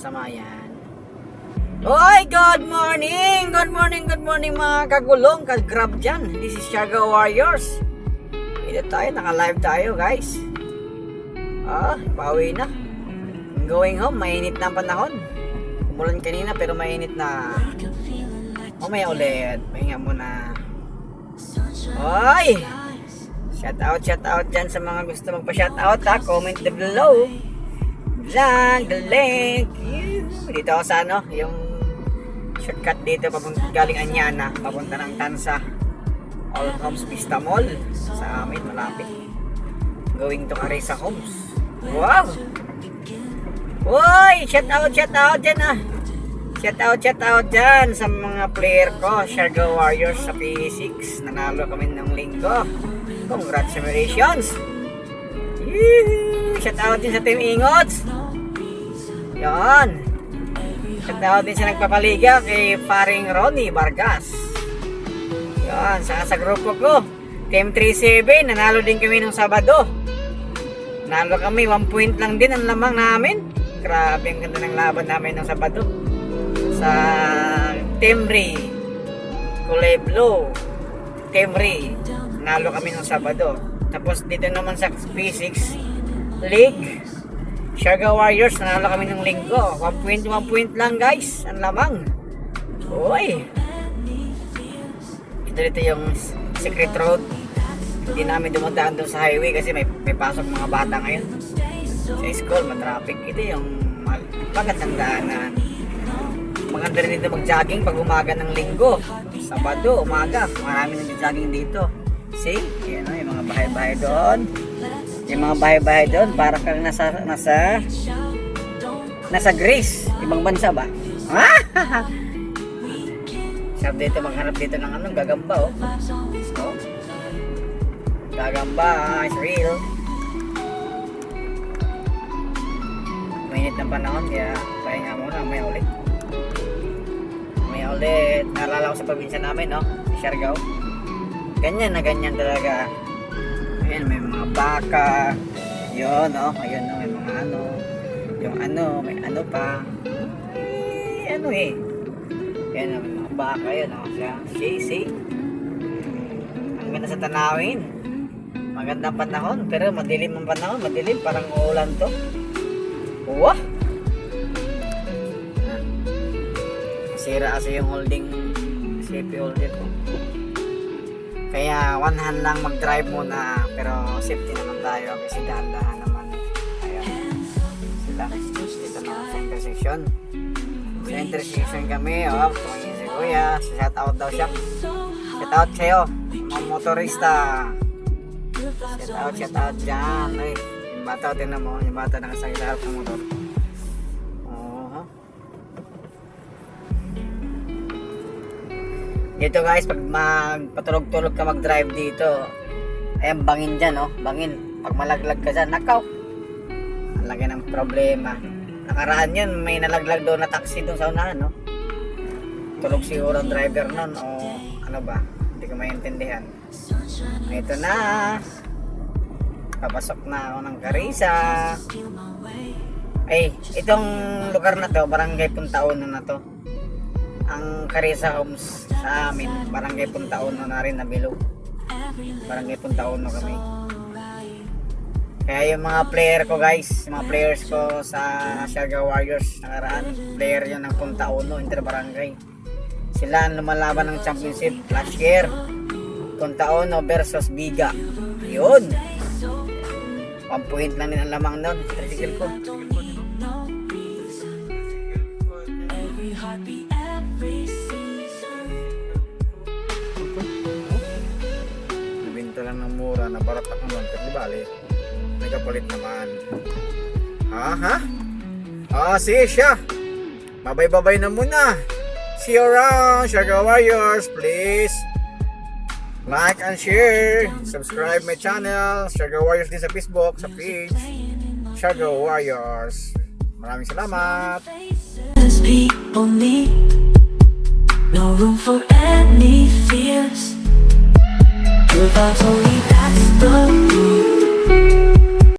Samayan. Oy, good morning! Good morning mga kagulong, kag-grab dyan. This is Siargao Warriors. Ito tayo, naka-live tayo guys. Pauwi na. I'm going home, mainit na ang panahon. Umulan kanina pero mainit na. Mamaya ulit, pahinga muna. Oy! Shout out dyan sa mga gusto magpa-shout out ha. Comment below. Vlog, the link. Dito ako sa yung shortcut dito galing Anyana papunta ng Tansa All Homes Vista Mall sa amin malapit, going to Carissa Homes. Wow, uy, shout out dyan shout out dyan sa mga player ko, Siargao Warriors sa P6. Nanalo kami ng linggo, congratulations. Shout out din sa Team Ingots. Yan, shout din sa nagpapaliga kay paring Ronnie Vargas. Yan, sa grupo ko Team 37, nanalo din kami nung Sabado. Nanalo kami, 1 point lang din ang lamang namin. Grabe ang ganda ng laban namin nung Sabado. Sa Temri Kuleblo Temri, nanalo kami nung Sabado. Tapos dito naman sa P6 League, Siargao Warriors, nanalo kami ng linggo. 1 point lang guys ang lamang. Uy, dito yung secret road. Hindi namin dumadaan doon sa highway kasi may pasok mga bata ngayon sa school, matraffic. Ito yung magandang daanan. Maganda rin dito mag-jogging pag umaga ng linggo. Sabado, umaga, marami nag-jogging dito. See? Yan o, yung mga bahay-bahay doon. Yung mga bahay-bahay doon, para kang nasa Greece. Ibang bansa ba? Sarap dito, maghanap dito ng gagamba oh. Gagamba, it's real. Mainit ng panahon, kaya pahinga muna, may ulit. Naalala ko sa probinsya namin, no? Siargao. Ganyan na ganyan talaga. Ayan, may mga baka. Yun, no? Ayun, no? May mga yung may pa. Ayan, may mga baka yun, no? See? Ang ganda sa tanawin. Magandang panahon, pero madilim ang panahon. Madilim, parang uulan to. Wah! Sira kasi yung safety holder ko. Kaya one hand lang mag-drive muna, pero safety naman tayo kasi dahan-dahan naman. Ayan. Sila. Dito na sa intersection. Sa intersection kami, tumingin si Kuya. Shout out daw siya. Shout out sa'yo, mga motorista. Shout out dyan. Ay, yung bata din na mo, yung bata nakasakit sa harap ng motor. Dito guys, pag magpatulog-tulog ka mag-drive dito, ayan, bangin dyan, no? Bangin. Pag malaglag ka dyan, nakaw. Ang laki ng problema. Nakaraan yun, may nalaglag doon na taxi doon sa unahan, no? Tulog siguro ang driver nun, o ano ba? Hindi ko maintindihan. Ito na. Papasok na ako ng Carissa. Ay, itong lugar na to, barangay Puntauno na to. Ang Carissa Homes sa amin, barangay Puntauno na rin na bilog. Barangay Puntauno kami. Kaya yung mga player ko guys, mga players ko sa Siargao Warriors nakaraan, player yun ng Puntauno, interbarangay. Sila ang lumalaban ng championship last year. Puntauno versus Biga. Yun. 1 point lang din ang lamang doon. Tricycle ko. Nabinta lang ng mura, nabaratak naman, pero di bali, may kapalit naman. Sige siya, babay na muna. See you around, Siargao Warriors. Please like and share, subscribe my channel, Siargao Warriors din sa Facebook, sa page Siargao Warriors. Maraming salamat. No room for any fears. Your vibes only, that's the rule.